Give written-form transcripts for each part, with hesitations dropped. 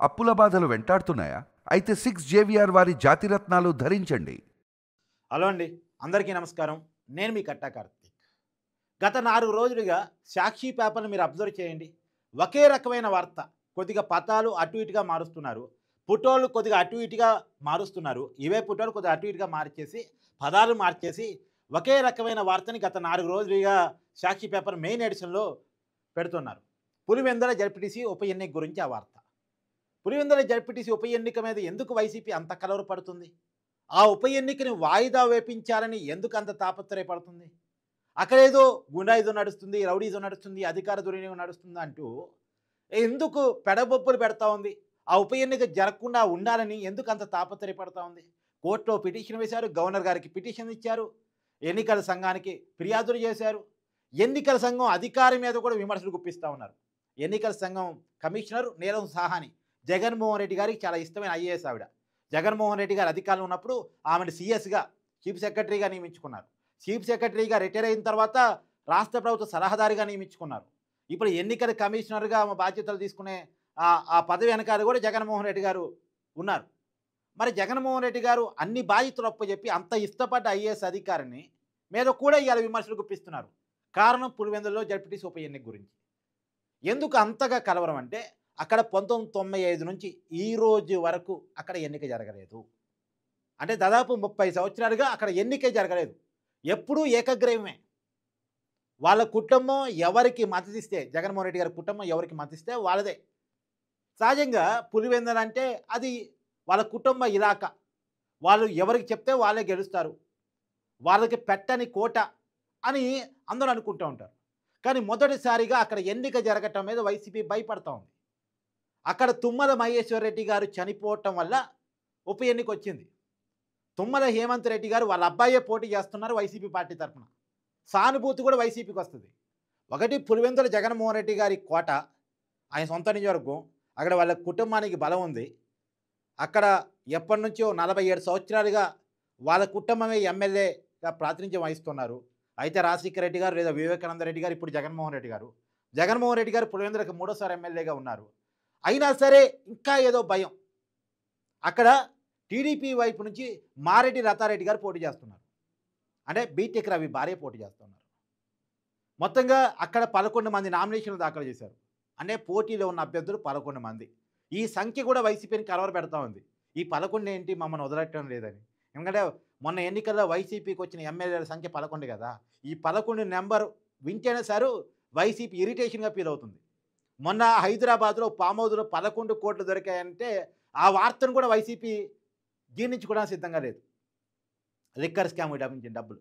అప్పుల బాధలు వెంటాడుతున్నాయా? అయితే 6 జేవిఆర్ వారి జాతిరత్నాలు ధరించండి. హలో అండి, అందరికీ నమస్కారం. నేను మీ కట్టా కార్తీక్. గత 4 రోజులుగా సాక్షి పేపర్‌ని మీరు అబ్జర్వ్ చేయండి. ఒకే రకమైన వార్త. కొద్దిగా పతాలు అటు ఇటుగా మారుస్తున్నారు. ఫోటోలు కొద్దిగా అటు ఇటుగా మారుస్తున్నారు. ఇవే ఫోటోలు కొద్దిగా అటు ఇటుగా మార్చేసి, పదాలు మార్చేసి ఒకే రకమైన వార్తని గత 4 రోజులుగా సాక్షి పేపర్ మెయిన్ ఎడిషన్‌లో పెడుతున్నారు. పులివెందుల జడ్పీటీసీ ఉప ఎన్నిక గురించి ఆ వార్త. పులివెందుల జడ్పీటీసీ ఉప ఎన్నిక మీద ఎందుకు వైసీపీ అంత కలవరపడుతుంది? ఆ ఉప ఎన్నికని వాయిదా వేపించాలని ఎందుకు అంత తాపత్రయపడుతుంది? అక్కడేదో గుండాయిజం నడుస్తుంది, రౌడీజం నడుస్తుంది, అధికార దుర్వినియోగం నడుస్తుంది అంటూ ఎందుకు పెడబొప్పులు పెడతా ఉంది? ఆ ఉప ఎన్నిక జరగకుండా ఉండాలని ఎందుకు అంత తాపత్రయపడతా ఉంది? కోర్టులో పిటిషన్ వేశారు, గవర్నర్ గారికి పిటిషన్ ఇచ్చారు, ఎన్నికల సంఘానికి ఫిర్యాదులు చేశారు. ఎన్నికల సంఘం అధికారి మీద కూడా విమర్శలు గుప్పిస్తూ ఉన్నారు. ఎన్నికల సంఘం కమిషనర్ నీలం సాహాని జగన్మోహన్ రెడ్డి గారికి చాలా ఇష్టమైన ఐఏఎస్ ఆవిడ. జగన్మోహన్ రెడ్డి గారు అధికారంలో ఉన్నప్పుడు ఆమెను సీఎస్గా చీఫ్ సెక్రటరీగా నియమించుకున్నారు. చీఫ్ సెక్రటరీగా రిటైర్ అయిన తర్వాత రాష్ట్ర ప్రభుత్వ సలహాదారిగా నియమించుకున్నారు. ఇప్పుడు ఎన్నికల కమిషనర్గా ఆమె బాధ్యతలు తీసుకునే ఆ పదవి వెనకాల కూడా జగన్మోహన్ రెడ్డి గారు ఉన్నారు. మరి జగన్మోహన్ రెడ్డి గారు అన్ని బాధ్యతలు అప్పచెప్పి అంత ఇష్టపడ్డ ఐఏఎస్ అధికారిని మీద కూడా ఇవాళ విమర్శలు గుప్పిస్తున్నారు. కారణం పులివెందులలో జడ్పీటీసీ ఉప ఎన్నిక గురించి. ఎందుకు అంతగా కలవరం అంటే అక్కడ 1995 నుంచి ఈ రోజు వరకు అక్కడ ఎన్నిక జరగలేదు. అంటే దాదాపు 30 సంవత్సరాలుగా అక్కడ ఎన్నికే జరగలేదు. ఎప్పుడూ ఏకగ్రీవమే. వాళ్ళ కుటుంబం ఎవరికి మద్దతిస్తే, జగన్మోహన్ రెడ్డి గారి కుటుంబం ఎవరికి మద్దతిస్తే వాళ్ళదే. సహజంగా పులివెందుల అంటే అది వాళ్ళ కుటుంబ ఇలాకా. వాళ్ళు ఎవరికి చెప్తే వాళ్ళే గెలుస్తారు, వాళ్ళకి పెట్టని కోట అని అందరూ అనుకుంటూ ఉంటారు. కానీ మొదటిసారిగా అక్కడ ఎన్నిక జరగటం మీద వైసీపీ భయపడతా ఉంది. అక్కడ తుమ్మల మహేశ్వర్ రెడ్డి గారు చనిపోవటం వల్ల ఉప ఎన్నిక వచ్చింది. తుమ్మల హేమంత్ రెడ్డి గారు వాళ్ళ అబ్బాయే పోటీ చేస్తున్నారు వైసీపీ పార్టీ తరఫున. సానుభూతి కూడా వైసీపీకి వస్తుంది. ఒకటి, పులివెందుల జగన్మోహన్ రెడ్డి గారి కోట, ఆయన సొంత నియోజకవర్గం, అక్కడ వాళ్ళ కుటుంబానికి బలం ఉంది. అక్కడ ఎప్పటి నుంచో 47 సంవత్సరాలుగా వాళ్ళ కుటుంబమే ఎమ్మెల్యేగా ప్రాతినిధ్యం వహిస్తున్నారు. అయితే రాజశేఖర రెడ్డి గారు లేదా వివేకానంద రెడ్డి గారు, ఇప్పుడు జగన్మోహన్ రెడ్డి గారు. జగన్మోహన్ రెడ్డి గారు పులివెందులకు 3వ ఎమ్మెల్యేగా ఉన్నారు. అయినా సరే ఇంకా ఏదో భయం. అక్కడ టీడీపీ వైపు నుంచి మారెడ్డి రతారెడ్డి గారు పోటీ చేస్తున్నారు. అంటే బీటెక్ రవి భార్య పోటీ చేస్తున్నారు. మొత్తంగా అక్కడ 11 మంది నామినేషన్లు దాఖలు చేశారు. అంటే పోటీలో ఉన్న అభ్యర్థులు 11 మంది. ఈ సంఖ్య కూడా వైసీపీని కలవర పెడతా ఉంది. ఈ 11 ఏంటి మమ్మల్ని వదలటం లేదని. ఎందుకంటే మొన్న ఎన్నికల్లో వైసీపీకి వచ్చిన ఎమ్మెల్యేల సంఖ్య 11 కదా. ఈ 11 నెంబర్ వింటేనే సారు వైసీపీ ఇరిటేషన్గా ఫీల్ అవుతుంది. మొన్న హైదరాబాద్లో ఫామ్ హౌస్లో 11 కోట్లు దొరికాయంటే ఆ వార్తను కూడా వైసీపీ జీర్ణించుకోవడానికి సిద్ధంగా లేదు. లిక్కర్ స్కామ్ డబ్బించిన డబ్బులు.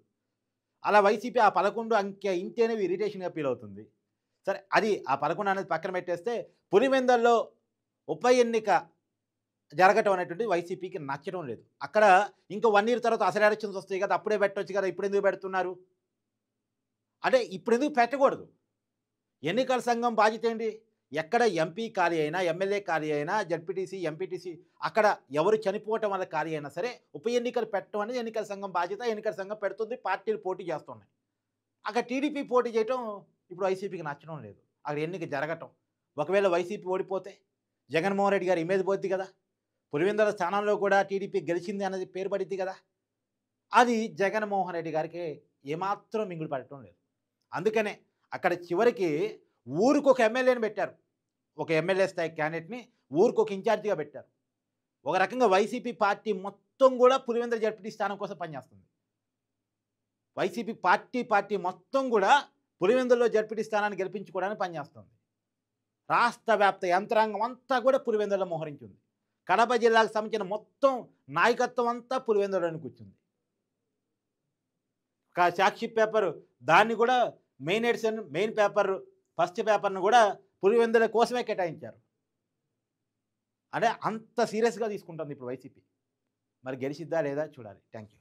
అలా వైసీపీ ఆ 11 అంకె ఇంటేనే ఇరిటేషన్గా ఫీల్ అవుతుంది. సరే, అది ఆ 11 అనేది పక్కన పెట్టేస్తే పులివెందుల్లో ఉప ఎన్నిక జరగటం అనేటువంటి వైసీపీకి నచ్చడం లేదు. అక్కడ ఇంకా 1 ఇయర్ తర్వాత అసలు ఎలక్షన్స్ వస్తాయి కదా, అప్పుడే పెట్టవచ్చు కదా, ఇప్పుడు ఎందుకు పెడుతున్నారు అంటే ఇప్పుడు ఎందుకు పెట్టకూడదు? ఎన్నికల సంఘం బాధ్యత ఏంటి? ఎక్కడ ఎంపీ ఖాళీ అయినా, ఎమ్మెల్యే ఖాళీ అయినా, జడ్పీటీసీ, ఎంపీటీసీ అక్కడ ఎవరు చనిపోవటం వల్ల ఖాళీ అయినా సరే ఉప ఎన్నికలు పెట్టడం అనేది ఎన్నికల సంఘం బాధ్యత. ఎన్నికల సంఘం పెడుతుంది, పార్టీలు పోటీ చేస్తున్నాయి. అక్కడ టీడీపీ పోటీ చేయటం ఇప్పుడు వైసీపీకి నచ్చడం లేదు. అక్కడ ఎన్నిక జరగటం, ఒకవేళ వైసీపీ ఓడిపోతే జగన్మోహన్ రెడ్డి గారి ఇమేజ్ పోద్ది కదా. పులివెందుల స్థానంలో కూడా టీడీపీ గెలిచింది అనేది పేరు పడిద్ది కదా. అది జగన్మోహన్ రెడ్డి గారికి ఏమాత్రం మింగుడు పడటం లేదు. అందుకనే అక్కడ చివరికి ఊరికొక ఎమ్మెల్యేని పెట్టారు. ఒక ఎమ్మెల్యే స్థాయి క్యాండిడేట్ని ఊరికొక ఇన్ఛార్జిగా పెట్టారు. ఒక రకంగా వైసీపీ పార్టీ మొత్తం కూడా పులివెందుల జడ్పీటీ స్థానం కోసం పనిచేస్తుంది. వైసీపీ పార్టీ మొత్తం కూడా పులివెందుల్లో జడ్పీటీ స్థానాన్ని గెలిపించుకోవడానికి పనిచేస్తుంది. రాష్ట్ర వ్యాప్త యంత్రాంగం అంతా కూడా పులివెందుల్లో మోహరించింది. కడప జిల్లాకు సంబంధించిన మొత్తం నాయకత్వం అంతా పులివెందులోనే కూర్చుంది. సాక్షి పేపర్ దాన్ని కూడా main edition, main paper, first పేపర్ను కూడా పులివెందుల కోసమే కేటాయించారు. అంటే అంత సీరియస్గా తీసుకుంటుంది ఇప్పుడు వైసీపీ. మరి గెలిచిద్దా లేదా చూడాలి. Thank you.